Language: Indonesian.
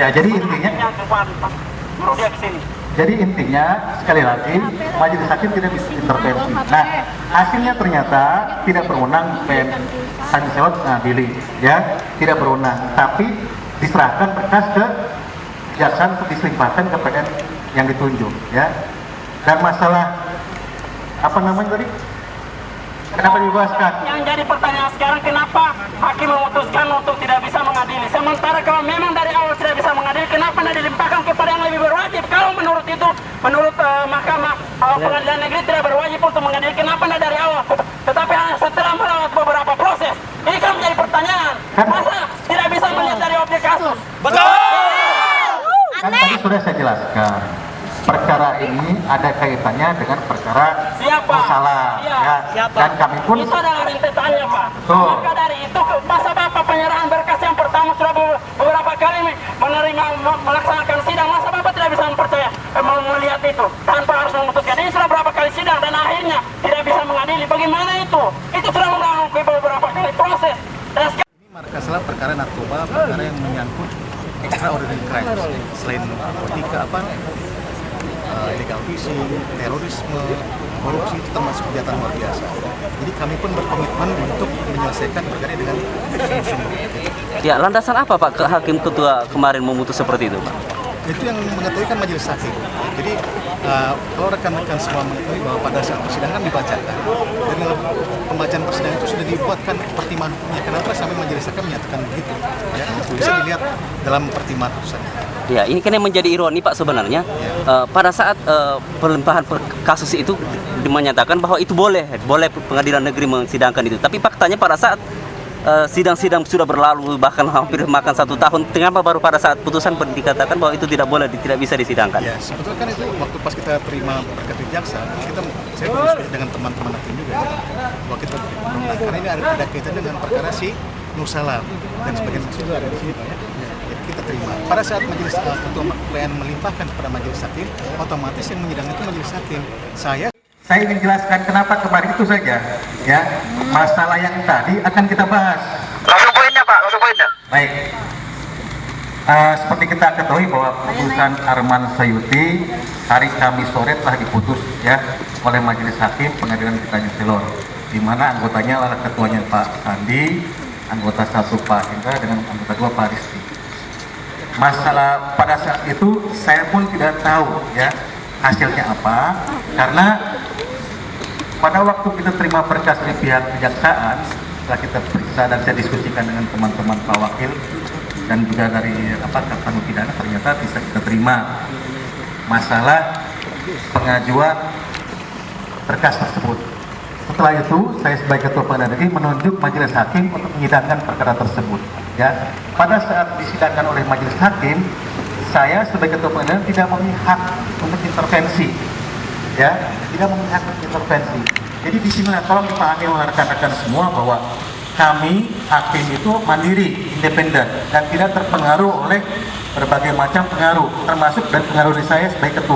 Ya, jadi intinya sekali lagi majelis hakim tidak bisa intervensi. Nah, hasilnya ternyata tidak berwenang Sanselot Billy, ya, tidak berwenang, tapi diserahkan berkas ke kejaksaan untuk diselimpahkan ke PN yang ditunjuk, ya. Dan masalah apa namanya tadi? Kenapa dibebaskan? Yang jadi pertanyaan sekarang, kenapa hakim memutuskan untuk tidak bisa mengadili? Sementara kalau memang dari awal tidak bisa mengadili, kenapa tidak dilimpahkan kepada yang lebih berwajib? Kalau menurut itu, menurut Mahkamah Pengadilan Negeri tidak berwajib untuk mengadili, kenapa tidak dari awal? Tetapi hanya setelah melewati beberapa proses. Ini kan menjadi pertanyaan. Masa tidak bisa melihat dari objek kasus? Betul! Kan tadi sudah saya jelaskan. Perkara ini ada kaitannya dengan perkara bersalah, ya. Dan kami pun itu adalah rentetannya, Pak. Betul. Maka dari itu, masa Bapak penyerahan berkas yang pertama sudah beberapa kali menerima melaksanakan sidang, masa Bapak tidak bisa mempercaya melihat itu tanpa harus memutuskan? Ini sudah berapa kali sidang dan akhirnya tidak bisa mengadili. Bagaimana itu? Itu sudah melalui beberapa kali proses. Dan ini Markaslah perkara narkoba, perkara yang menyangkut extraordinary crimes selain narkotika, illegal fishing, terorisme, korupsi, itu termasuk kejahatan luar biasa. Jadi kami pun berkomitmen untuk menyelesaikan perkara dengan sungguh-sungguh. Ya, landasan apa Pak Hakim Ketua kemarin memutus seperti itu, Pak? Itu yang mengetahui kan majelis hakim. Jadi kalau rekan-rekan semua mengetahui bahwa pada saat persidangan dibacakan dan dalam pembacaan persidangan itu sudah dibuatkan pertimbangan hukumnya. Kenapa sampai majelis hakim menyatakan begitu? Ya, bisa dilihat dalam pertimbangan putusannya. Ya, ini kan yang menjadi ironi Pak sebenarnya. Ya. Pada saat pelimpahan kasus itu menyatakan bahwa itu boleh pengadilan negeri mensidangkan itu. Tapi faktanya pada saat sidang-sidang sudah berlalu bahkan hampir makan 1 tahun, kenapa baru pada saat putusan dikatakan bahwa itu tidak boleh, tidak bisa disidangkan? Ya, sebetulnya kan itu waktu pas kita terima berkat dari jaksa, saya berdiskusi dengan teman-teman hakim juga, bahwa kita karena ini ada kaitan dengan perkara si Nur Salam dan sebagian itu ada di sini, Pak, ya. Jadi kita terima. Pada saat majelis ketua PN melimpahkan kepada majelis hakim, otomatis yang menyidang itu majelis hakim. saya ingin jelaskan kenapa kemarin itu saja, ya. Masalah yang tadi akan kita bahas. langsung poinnya, Pak, langsung poinnya. Baik. Seperti kita ketahui bahwa putusan Arman Sayuti hari Kamis sore telah diputus, ya, oleh Majelis Hakim Pengadilan Negeri Selor, di mana anggotanya adalah ketuanya Pak Sandi, anggota 1 Pak Indra, dengan anggota 2 Pak Rizky. Masalah pada saat itu saya pun tidak tahu, ya, hasilnya apa, karena pada waktu kita terima berkas dari pihak kejaksaan, setelah kita periksa dan saya diskusikan dengan teman-teman Pak Wakil dan juga dari Kanu Pidana, ternyata bisa kita terima masalah pengajuan berkas tersebut. Setelah itu, saya sebagai Ketua Pengadilan Negeri menunjuk Majelis Hakim untuk menyidangkan perkara tersebut. Ya, pada saat disidangkan oleh Majelis Hakim, saya sebagai Ketua Pengadilan tidak memiliki hak untuk intervensi. Ya, tidak memiliki hak untuk intervensi. Jadi di sini tolong dipahami oleh rekan-rekan semua bahwa kami hakim itu mandiri, independen, dan tidak terpengaruh oleh berbagai macam pengaruh, termasuk dan pengaruh dari saya sebagai ketua.